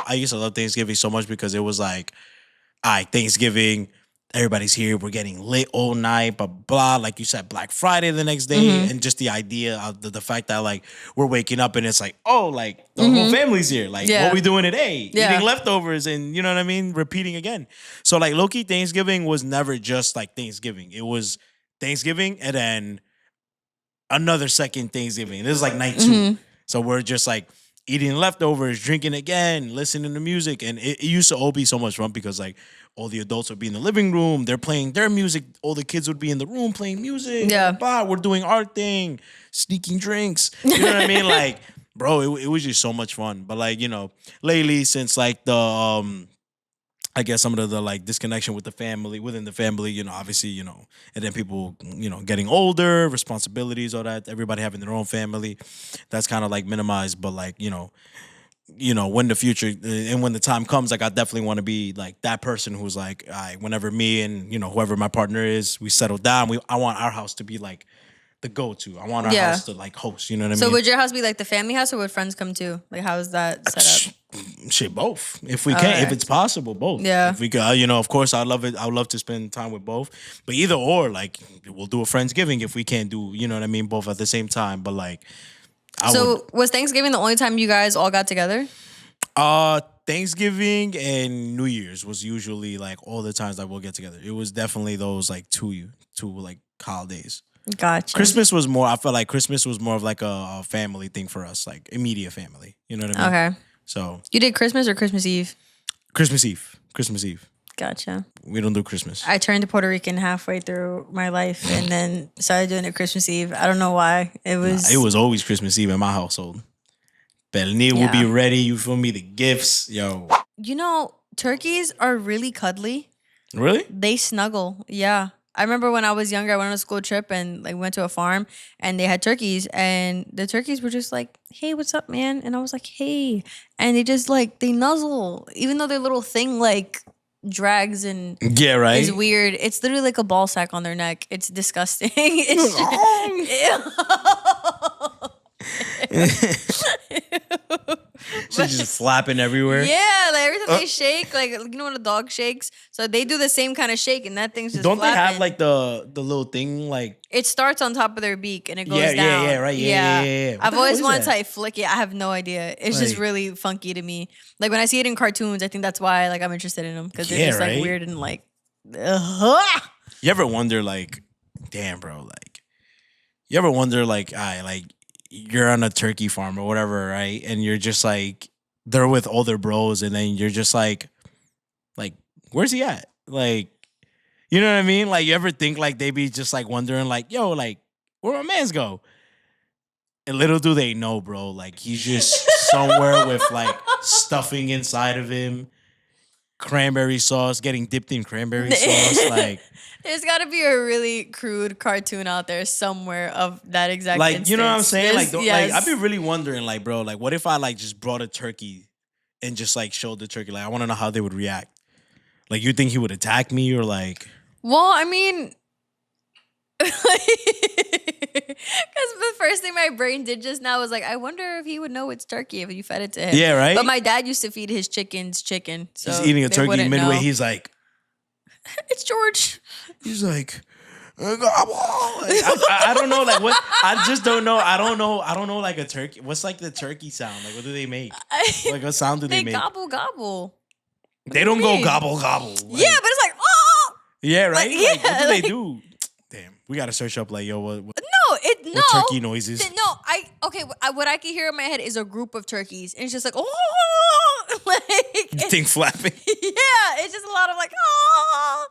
I used to love Thanksgiving so much because it was like, all right, Thanksgiving, everybody's here, we're getting lit all night, blah, blah, like you said, Black Friday the next day, and just the idea of the fact that, like, we're waking up and it's like, oh, like, the whole family's here. Like, what we doing today? Eating leftovers and, you know what I mean? Repeating again. So, like, low-key, Thanksgiving was never just, like, Thanksgiving. It was Thanksgiving and then another second Thanksgiving. This is, like, night two. So we're just, like, eating leftovers, drinking again, listening to music. And it used to all be so much fun because, like, all the adults would be in the living room. They're playing their music. All the kids would be in the room playing music. Yeah. Blah, we're doing our thing, sneaking drinks. You know what I mean? Like, bro, it was just so much fun. But, like, you know, lately since, like, the, I guess some of the like disconnection with the family, within the family, you know, obviously, you know, and then people, you know, getting older, responsibilities, all that, everybody having their own family, that's kind of like minimized. But like, you know, when the future and when the time comes, like I definitely want to be like that person who's like, all right, whenever me and, you know, whoever my partner is, we settle down, I want our house to be like the go-to. I want our house to like host, you know what I mean? So would your house be like the family house or would friends come too? Like how is that set up? Shit, both. If we can, if it's possible, both. Yeah. If we could, you know, of course, I would love to spend time with both. But either or, like, we'll do a Friendsgiving if we can't do, you know what I mean, both at the same time. But like, was Thanksgiving the only time you guys all got together? Thanksgiving and New Year's was usually like all the times that we'll get together. It was definitely those like two like holidays. Gotcha. Christmas was more. I felt like Christmas was more of like a family thing for us, like immediate family. You know what I mean? Okay. So you did Christmas or Christmas Eve? Christmas Eve. Christmas Eve. Gotcha. We don't do Christmas. I turned to Puerto Rican halfway through my life and then started doing it Christmas Eve. I don't know why. It was always Christmas Eve in my household. Pernil will be ready. You feel me? The gifts, yo. You know, turkeys are really cuddly. Really? They snuggle. Yeah. I remember when I was younger, I went on a school trip and like went to a farm and they had turkeys and the turkeys were just like, hey, what's up, man? And I was like, hey. And they just like, they nuzzle. Even though their little thing like drags and is weird. It's literally like a ball sack on their neck. It's disgusting. It's She's just flapping everywhere. Yeah, like every time they shake, like you know when a dog shakes, so they do the same kind of shake, and that thing's just. Don't flapping. They have like the little thing like? It starts on top of their beak and it goes down. Yeah, right. Yeah. I've always wanted to like flick it. I have no idea. It's just really funky to me. Like when I see it in cartoons, I think that's why like I'm interested in them because they're just like weird and like. You ever wonder like, damn, bro, like, you ever wonder like, like you're on a turkey farm or whatever, right? And you're just like, they're with all their bros, and then you're just like, where's he at? Like. You know what I mean? Like, you ever think like they be just like wondering like, yo, like, where my mans go? And little do they know, bro. Like, he's just somewhere with like stuffing inside of him, cranberry sauce, getting dipped in cranberry sauce. Like, there's got to be a really crude cartoon out there somewhere of that exact. Like, instance. You know what I'm saying? Like, yes. I'd be really wondering, like, bro, like, what if I like just brought a turkey and just like showed the turkey? Like, I want to know how they would react. Like, you think he would attack me or like? Well, I mean, because the first thing my brain did just now was like, I wonder if he would know it's turkey if you fed it to him. Yeah, right. But my dad used to feed his chickens chicken. So he's eating a turkey midway. Know. He's like, it's George. He's like, I don't know, like what. I just don't know. I don't know, like a turkey. What's like the turkey sound? Like, what do they make? Like, what sound do they make? They gobble gobble. They don't go gobble gobble. Like, yeah, but it's like, oh. Yeah, right? Like, what do they do? Damn, we gotta search up like, yo, what turkey noises? What I can hear in my head is a group of turkeys, and it's just like, oh, like you think flapping? Yeah, it's just a lot of like, oh.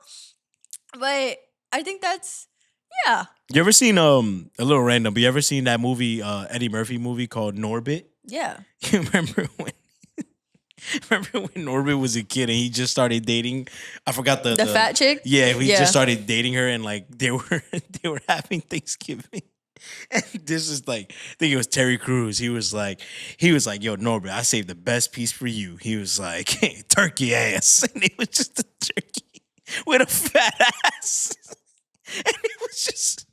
But I think that's You ever seen a little random? But you ever seen that movie, Eddie Murphy movie called Norbit? Yeah. You remember when? Remember when Norbit was a kid and he just started dating? I forgot the fat chick. Yeah, he just started dating her and like they were having Thanksgiving. And this is like, I think it was Terry Crews. He was like, yo, Norbit, I saved the best piece for you. He was like, hey, turkey ass, and it was just a turkey with a fat ass, and it was just.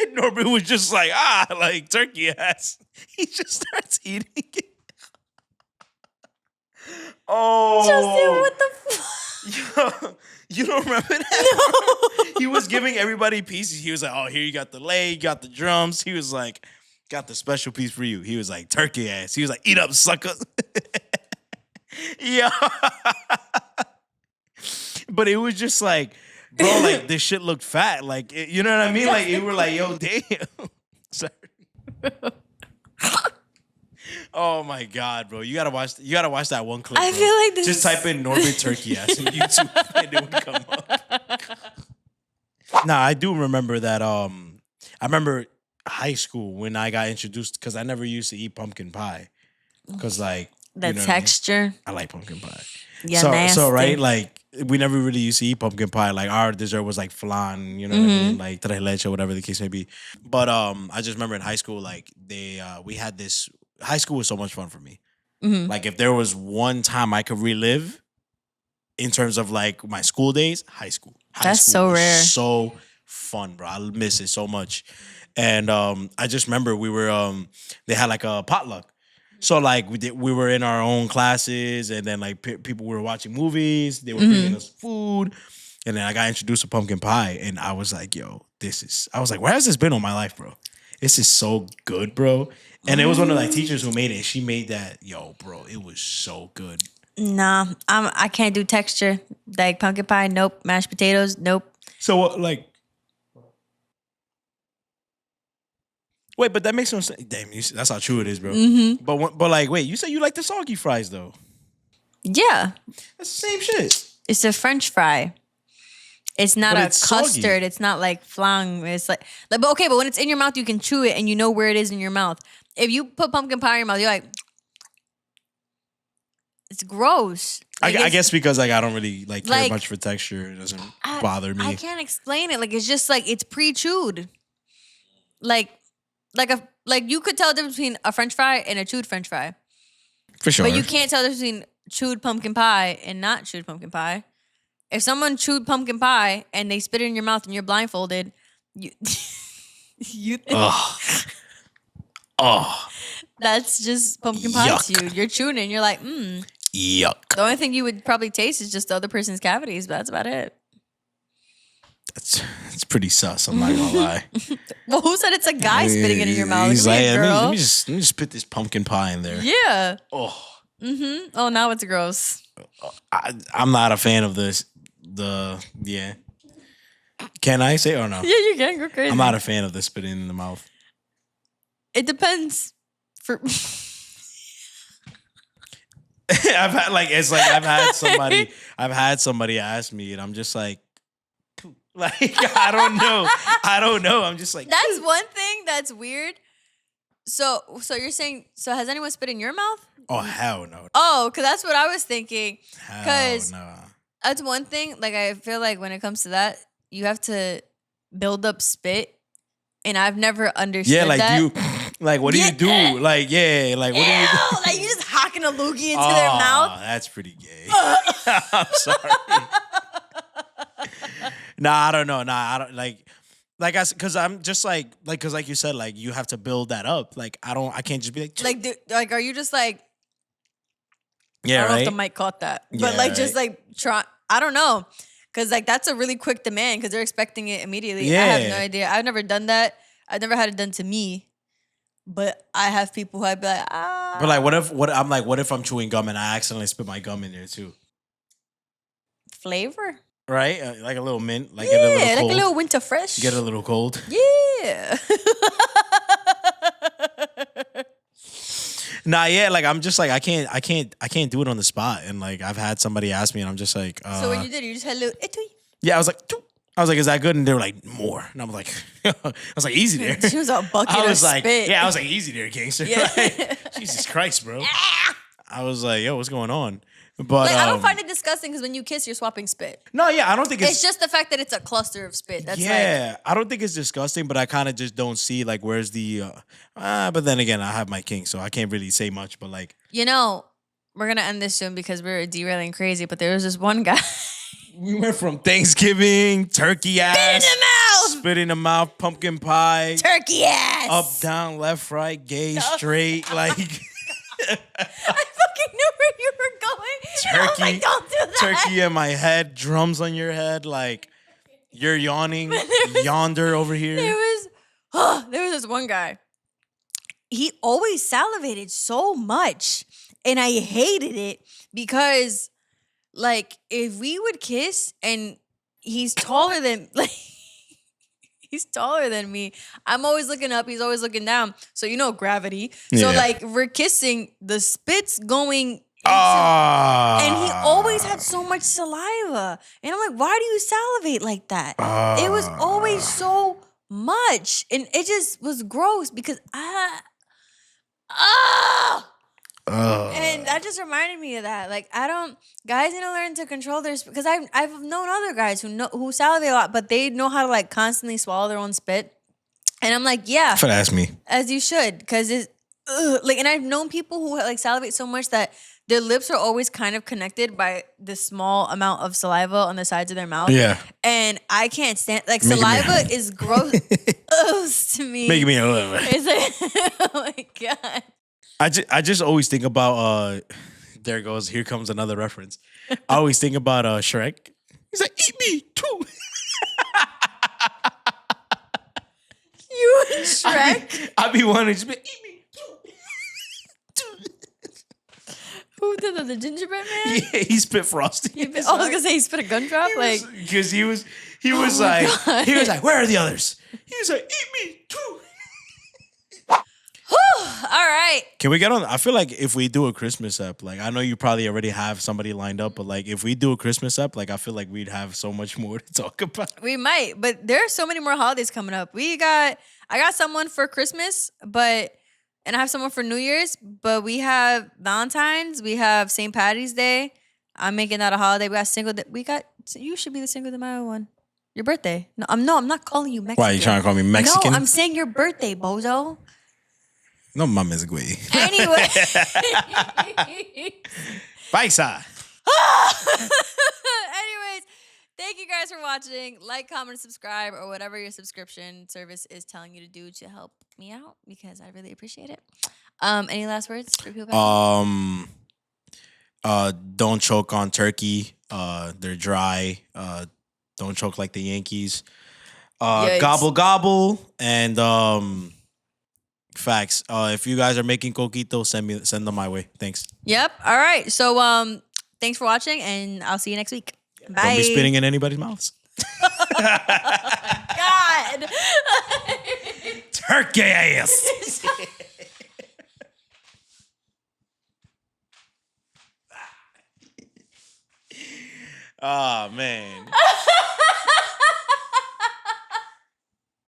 And Norbit was just like, like turkey ass. He just starts eating it. Oh, Justin, what the fuck? You don't remember that? No. He was giving everybody pieces. He was like, oh, here you got the leg, you got the drums. He was like, got the special piece for you. He was like, turkey ass. He was like, eat up, sucker. Yeah. But it was just like, bro, like this shit looked fat. Like, you know what I mean? Like, you were like, yo, damn. Sorry. Oh my god, bro! You gotta watch that one clip. I bro. feel like this. Just type in Norbit turkey ass in YouTube and it would come up. Nah, I do remember that. I remember high school when I got introduced because I never used to eat pumpkin pie because like the texture. I like pumpkin pie. Yeah, so right, like we never really used to eat pumpkin pie. Like our dessert was like flan, you know what I mean, like tres leche, whatever the case may be. But I just remember in high school, like we had this. High school was so much fun for me. Mm-hmm. Like if there was one time I could relive in terms of like my school days, high school. That's so rare. So fun, bro. I miss it so much. And I just remember we were they had like a potluck. So like we were in our own classes, and then like people were watching movies. They were bringing us food, and then I got introduced to pumpkin pie, and I was like, "Yo, I was like, where has this been all my life, bro? This is so good, bro." And it was one of like teachers who made it. She made that, yo, bro. It was so good. Nah, I can't do texture like pumpkin pie. Nope. Mashed potatoes. Nope. So like. Wait, but that makes no sense. Damn, that's how true it is, bro. Mm-hmm. But like, wait, you said you like the soggy fries though? Yeah, that's the same shit. It's a French fry. It's not a custard. Soggy. It's not like flan. It's like, but okay, but when it's in your mouth, you can chew it and you know where it is in your mouth. If you put pumpkin pie in your mouth, you're like, it's gross. Like I guess because like I don't really like care much for texture. It doesn't bother me. I can't explain it. Like it's just like it's pre-chewed. Like you could tell the difference between a French fry and a chewed French fry. For sure. But you can't tell the difference between chewed pumpkin pie and not chewed pumpkin pie. If someone chewed pumpkin pie and they spit it in your mouth and you're blindfolded, you That's just pumpkin pie Yuck. to you. You're chewing it and you're like, Yuck. The only thing you would probably taste is just the other person's cavities, but that's about it. It's pretty sus. I'm not gonna lie. Well, who said it's a guy spitting it in your mouth? He's Look at like, me, girl. let me just put this pumpkin pie in there. Yeah. Oh. Oh, now it's gross. I'm not a fan of this. Yeah. Can I say or no? Yeah, you can go crazy. I'm not a fan of the spitting in the mouth. It depends. I've had somebody ask me, and I'm just like I don't know. I'm just like that's one thing that's weird. So you're saying, so has anyone spit in your mouth? Oh hell no. Oh, because that's what I was thinking. Because no. that's one thing. Like I feel like when it comes to that, you have to build up spit, and I've never understood. Yeah, like that. do you like what do you do? Like like what do you do? Like you just hocking a loogie into their mouth. That's pretty gay. I'm sorry. Nah, I don't know. Nah, I don't like because I'm just like because like you said, like you have to build that up. Like I can't just be like are you just like yeah, I don't know right? if the mic caught that, Yeah, but like just like try. I don't know, because like that's a really quick demand because they're expecting it immediately. Yeah. I have no idea. I've never done that. I've never had it done to me, but I have people who I'd be like But like what if I'm chewing gum and I accidentally spit my gum in there too? Flavor. Right? Like a little mint. Like Yeah, get a little like cold. a little winter fresh. Get a little cold. Yeah. Nah, yeah, like I'm just like I can't do it on the spot. And like I've had somebody ask me and I'm just like So when you did it, you just had a little etui. yeah, I was like, "Toot." I was like, is that good? And they were like, more. And I'm like, I was like, easy there. She was a bucket I was of like, spit. yeah, I was like, easy there, gangster. Yeah. Like, Jesus Christ, bro. I was like, yo, what's going on? But Like I don't find it disgusting because when you kiss, you're swapping spit. no, yeah, I don't think It's just the fact that it's a cluster of spit. That's yeah, I don't think it's disgusting, but I kind of just don't see like where's the. But then again, I have my king, so I can't really say much. But like, you know, we're gonna end this soon because we're derailing crazy. But there was this one guy. we went from Thanksgiving, turkey ass, Spit in the mouth, spit in the mouth, pumpkin pie, turkey ass, up, down, left, right, gay, straight, like. I fucking knew where you were going. Turkey, I was like, don't do that. Turkey in my head, drums on your head, like you're yawning, yonder over here. There was this one guy. He always salivated so much, and I hated it because, like, if we would kiss and he's taller than he's taller than me. I'm always looking up. He's always looking down. So, you know, gravity. So, like, we're kissing. The spit's going. And he always had so much saliva. And I'm like, why do you salivate like that? It was always so much. And it just was gross because and that just reminded me of that. Like, guys need to learn to control their spit. Because I've known other guys who salivate a lot, but they know how to like constantly swallow their own spit. And I'm like, yeah. Ask me. As you should. Because it's, like, and I've known people who like salivate so much that their lips are always kind of connected by this small amount of saliva on the sides of their mouth. Yeah. And I can't stand, like, saliva is gross to me. Making me a little bit. It's like, oh my God. I just always think about there goes, here comes another reference. I always think about Shrek. He's like, eat me too. You and Shrek? I be wanting to just be, eat me too. Who did that? The gingerbread man? Yeah, he spit frosting. I was gonna say he spit a gumdrop, because he was like, where are the others? He was like, eat me too. All right. Can we get on? I feel like if we do a Christmas ep, like I know you probably already have somebody lined up, but like if we do a Christmas ep, like I feel like we'd have so much more to talk about. We might, but there are so many more holidays coming up. I got someone for Christmas, and I have someone for New Year's, but we have Valentine's, we have St. Patty's Day. I'm making that a holiday. You should be the Cinco de Mayo one. Your birthday. No, I'm not calling you Mexican. Why are you trying to call me Mexican? No, I'm saying your birthday, bozo. No mames, güey. Anyway. Paisa. Anyways, thank you guys for watching. Like, comment, subscribe, or whatever your subscription service is telling you to do to help me out because I really appreciate it. Any last words for people? Um, don't choke on turkey. They're dry. Don't choke like the Yankees. Yikes. Gobble gobble and facts. If you guys are making coquito, send them my way. Thanks. Yep. All right. So thanks for watching, and I'll see you next week. Bye. Don't be spitting in anybody's mouths. God. Turkey ass. Oh man.